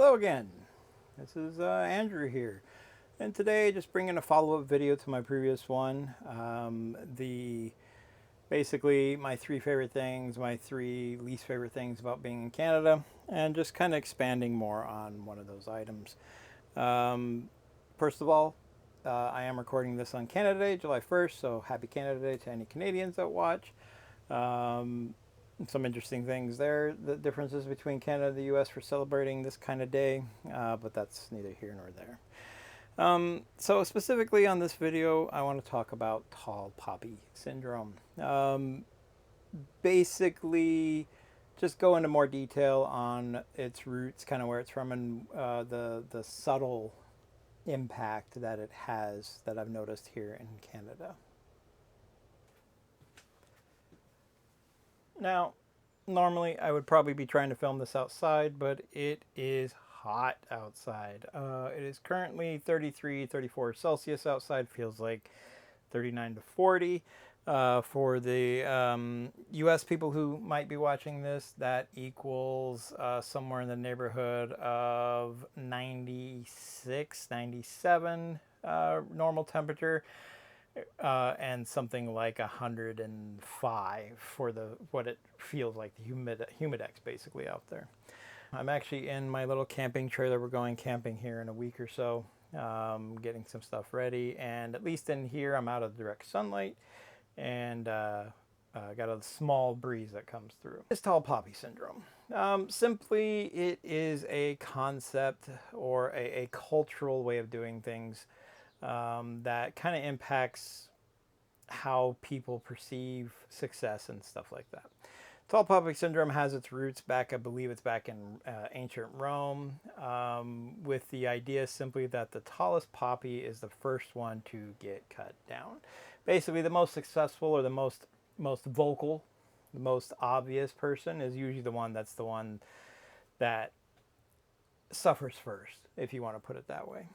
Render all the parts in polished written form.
Hello again. This is Andrew here, and today just bringing a follow-up video to my previous one. The basically my three favorite things, my three least favorite things about being in Canada, and just kind of expanding more on one of those items. Um, First of all, I am recording this on Canada Day, July 1st, so happy Canada Day to any Canadians that watch. Um, some interesting things there, the differences between Canada and the US for celebrating this kind of day, but that's neither here nor there. So specifically on this video, I want to talk about tall poppy syndrome. Basically, just go into more detail on its roots, kind of where it's from, and the subtle impact that it has that I've noticed here in Canada. Now, normally I would probably be trying to film this outside, but it is hot outside. It is currently 33, 34 Celsius outside. Feels like 39 to 40. For the US people who might be watching this, that equals somewhere in the neighborhood of 96, 97 normal temperature. And something like 105 for the what it feels like the humidex basically out there. I'm actually in my little camping trailer. We're going camping here in a week or so, getting some stuff ready, and at least in here I'm out of direct sunlight and got a small breeze that comes through. It's tall poppy syndrome. Simply, it is a concept or a cultural way of doing things that kind of impacts how people perceive success and stuff like that. Tall poppy syndrome has its roots back, I believe it's back in ancient Rome, with the idea simply that the tallest poppy is the first one to get cut down. Basically, the most successful or the most vocal, the most obvious person is usually the one that suffers first, if you want to put it that way.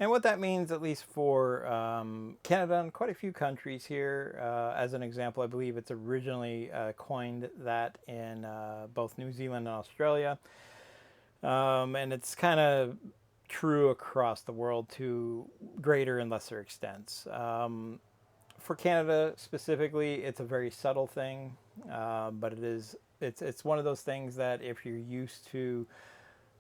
And what that means, at least for Canada and quite a few countries here, as an example, I believe it's originally coined that in both New Zealand and Australia. And it's kind of true across the world to greater and lesser extents. For Canada specifically, it's a very subtle thing, but it's one of those things that if you're used to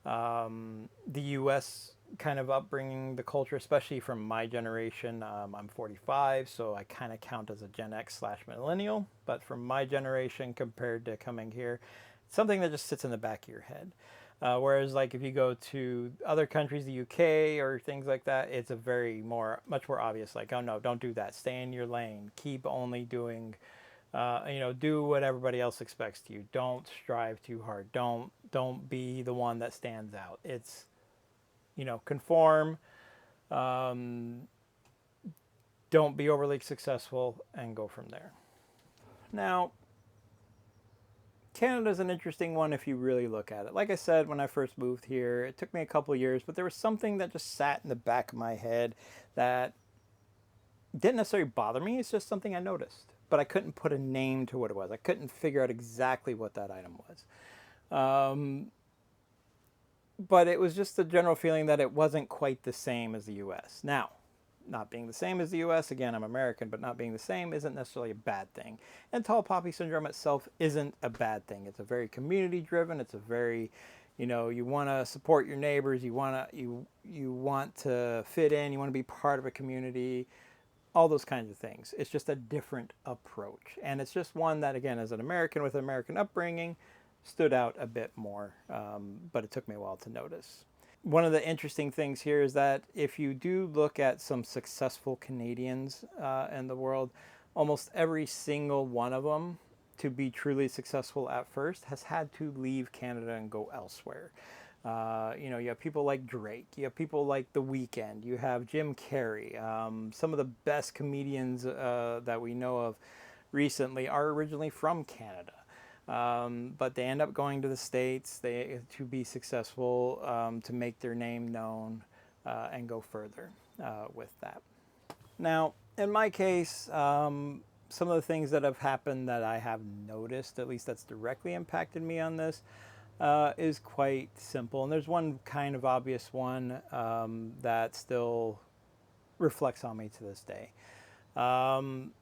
the U.S. kind of upbringing, the culture, especially from my generation. I'm 45, so I kind of count as a Gen X / millennial. But from my generation compared to coming here, it's something that just sits in the back of your head. Whereas, like if you go to other countries, the UK or things like that, it's a much more obvious. Like, oh no, don't do that. Stay in your lane. Keep only doing. Do what everybody else expects to you. Don't strive too hard. Don't be the one that stands out. It's, conform. Don't be overly successful and go from there. Now, Canada's an interesting one if you really look at it. Like I said, when I first moved here, it took me a couple of years, but there was something that just sat in the back of my head that didn't necessarily bother me. It's just something I noticed, but I couldn't put a name to what it was. I couldn't figure out exactly what that item was. But it was just the general feeling that it wasn't quite the same as the US. Now, not being the same as the US, again, I'm American, but not being the same isn't necessarily a bad thing. And tall poppy syndrome itself isn't a bad thing. It's a very community driven, it's a very, you want to support your neighbors, you want to fit in, you want to be part of a community, all those kinds of things. It's just a different approach. And it's just one that, again, as an American with an American upbringing, stood out a bit more, but it took me a while to notice. One of the interesting things here is that if you do look at some successful Canadians in the world, almost every single one of them, to be truly successful at first, has had to leave Canada and go elsewhere. You have people like Drake, you have people like The Weeknd, you have Jim Carrey. Some of the best comedians that we know of recently are originally from Canada. But they end up going to the States to be successful, to make their name known, and go further with that. Now, in my case, some of the things that have happened that I have noticed, at least that's directly impacted me on this, is quite simple. And there's one kind of obvious one that still reflects on me to this day. Um,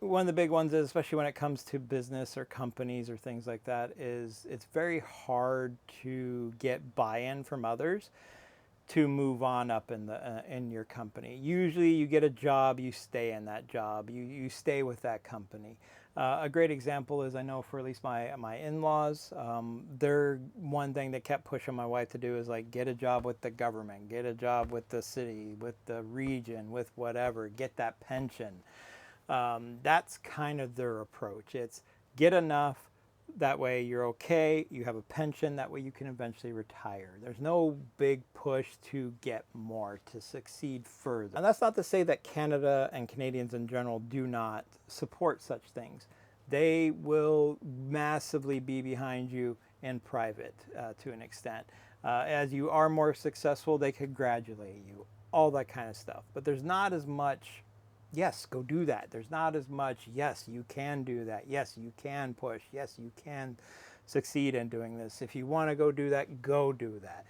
One of the big ones is, especially when it comes to business or companies or things like that, is it's very hard to get buy-in from others to move on up in your company. Usually, you get a job, you stay in that job, you stay with that company. A great example is, I know for at least my in-laws, their one thing they kept pushing my wife to do is like, get a job with the government, get a job with the city, with the region, with whatever, get that pension. That's kind of their approach. It's get enough, that way you're okay, you have a pension, that way you can eventually retire. There's no big push to get more, to succeed further. And that's not to say that Canada and Canadians in general do not support such things. They will massively be behind you in private to an extent. As you are more successful, they congratulate you, all that kind of stuff. But there's not as much, yes, go do that. There's not as much, yes, you can do that. Yes, you can push. Yes, you can succeed in doing this. If you want to go do that, go do that.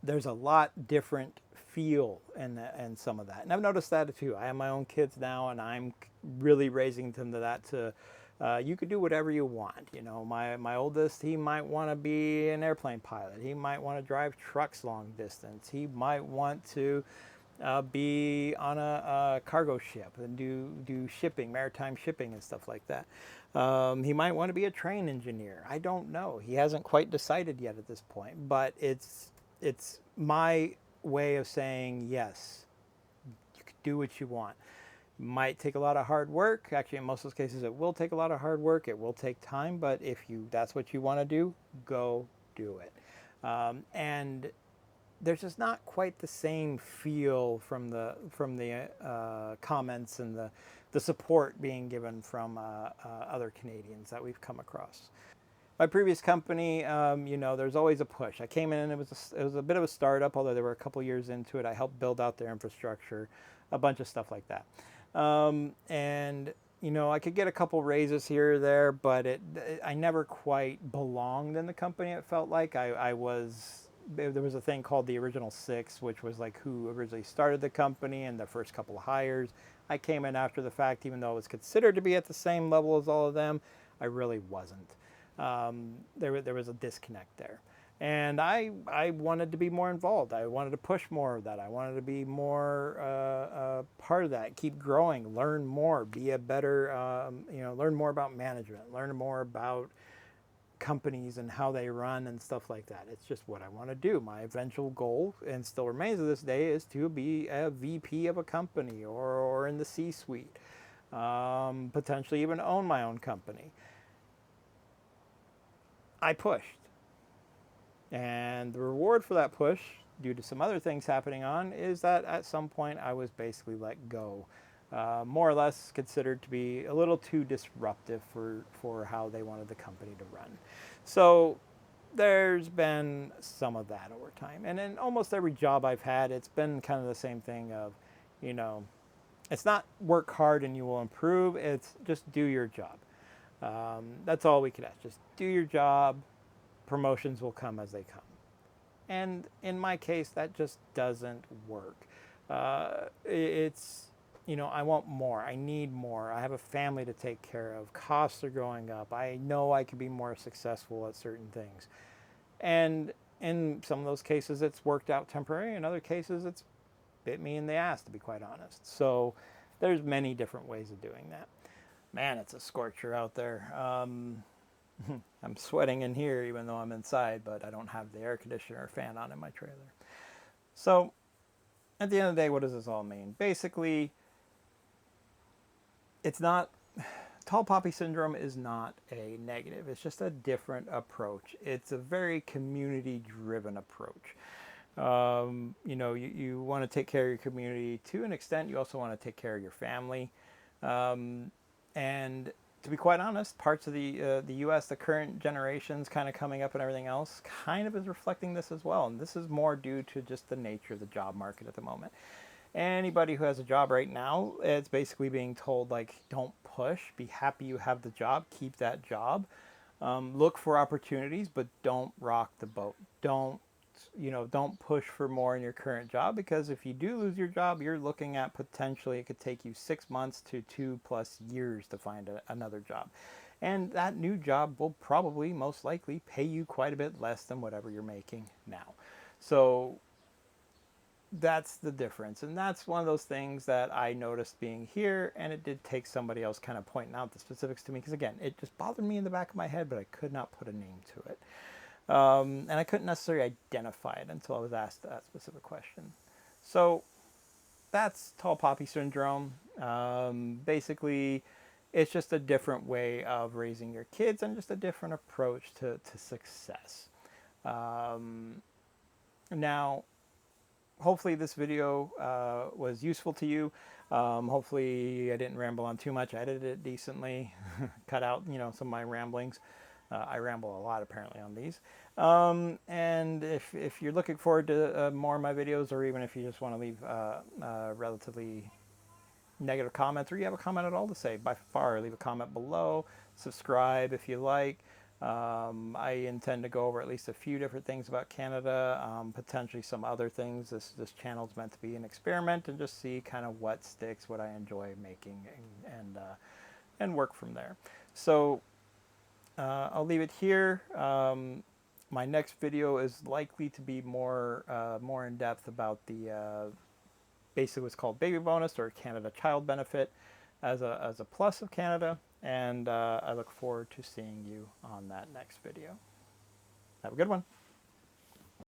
There's a lot different feel in some of that. And I've noticed that too. I have my own kids now, and I'm really raising them to that, to you could do whatever you want. You know, my oldest, he might want to be an airplane pilot. He might want to drive trucks long distance. He might want to be on a cargo ship and do shipping, maritime shipping and stuff like that. He might want to be a train engineer. I don't know. He hasn't quite decided yet at this point, but it's my way of saying, yes, you can do what you want. Might take a lot of hard work. Actually, in most of those cases, it will take a lot of hard work. It will take time, but if that's what you want to do, go do it. And there's just not quite the same feel from the comments and the support being given from other Canadians that we've come across. My previous company, there's always a push. I came in and it was a bit of a startup, although they were a couple years into it. I helped build out their infrastructure, a bunch of stuff like that. And I could get a couple raises here or there, but I never quite belonged in the company. It felt like I was. There was a thing called the Original Six, which was like who originally started the company and the first couple of hires. I came in after the fact, even though it was considered to be at the same level as all of them. I really wasn't. There was a disconnect there. And I wanted to be more involved. I wanted to push more of that. I wanted to be more part of that, keep growing, learn more, be a better, learn more about management, learn more about companies and how they run and stuff like that. It's just what I want to do. My eventual goal, and still remains to this day, is to be a VP of a company or in the C-suite, potentially even own my own company. I pushed. And the reward for that push, due to some other things happening on, is that at some point I was basically let go. More or less considered to be a little too disruptive for how they wanted the company to run. So there's been some of that over time. And in almost every job I've had, it's been kind of the same thing of, it's not work hard and you will improve, it's just do your job. That's all we could ask. Just do your job. Promotions will come as they come. And in my case, that just doesn't work. I want more. I need more. I have a family to take care of. Costs are going up. I know I could be more successful at certain things. And in some of those cases, it's worked out temporarily. In other cases, it's bit me in the ass, to be quite honest. So there's many different ways of doing that. Man, it's a scorcher out there. I'm sweating in here even though I'm inside, but I don't have the air conditioner or fan on in my trailer. So at the end of the day, what does this all mean? Basically, it's not, tall poppy syndrome is not a negative. It's just a different approach. It's a very community driven approach. You want to take care of your community to an extent. You also want to take care of your family. And to be quite honest, parts of the U.S., the current generations kind of coming up and everything else, kind of is reflecting this as well. And this is more due to just the nature of the job market at the moment. Anybody who has a job right now, it's basically being told, like, don't push, be happy you have the job, keep that job. Look for opportunities, but don't rock the boat. Don't push for more in your current job, because if you do lose your job, you're looking at potentially it could take you 6 months to 2+ years to find another job. And that new job will probably most likely pay you quite a bit less than whatever you're making now. So that's the difference. And that's one of those things that I noticed being here, and it did take somebody else kind of pointing out the specifics to me, because again, it just bothered me in the back of my head, but I could not put a name to it. And I couldn't necessarily identify it until I was asked that specific question. So that's tall poppy syndrome. Basically, it's just a different way of raising your kids and just a different approach to success. Now, hopefully this video was useful to you. Hopefully I didn't ramble on too much. I edited it decently, cut out some of my ramblings. I ramble a lot apparently on these. And if you're looking forward to more of my videos, or even if you just want to leave relatively negative comments, or you have a comment at all to say, by far, leave a comment below. Subscribe if you like. I intend to go over at least a few different things about Canada, potentially some other things. This channel is meant to be an experiment, and just see kind of what sticks, what I enjoy making, and work from there. So I'll leave it here. My next video is likely to be more in depth about the basically what's called baby bonus, or Canada Child Benefit, as a plus of Canada. And I look forward to seeing you on that next video. Have a good one.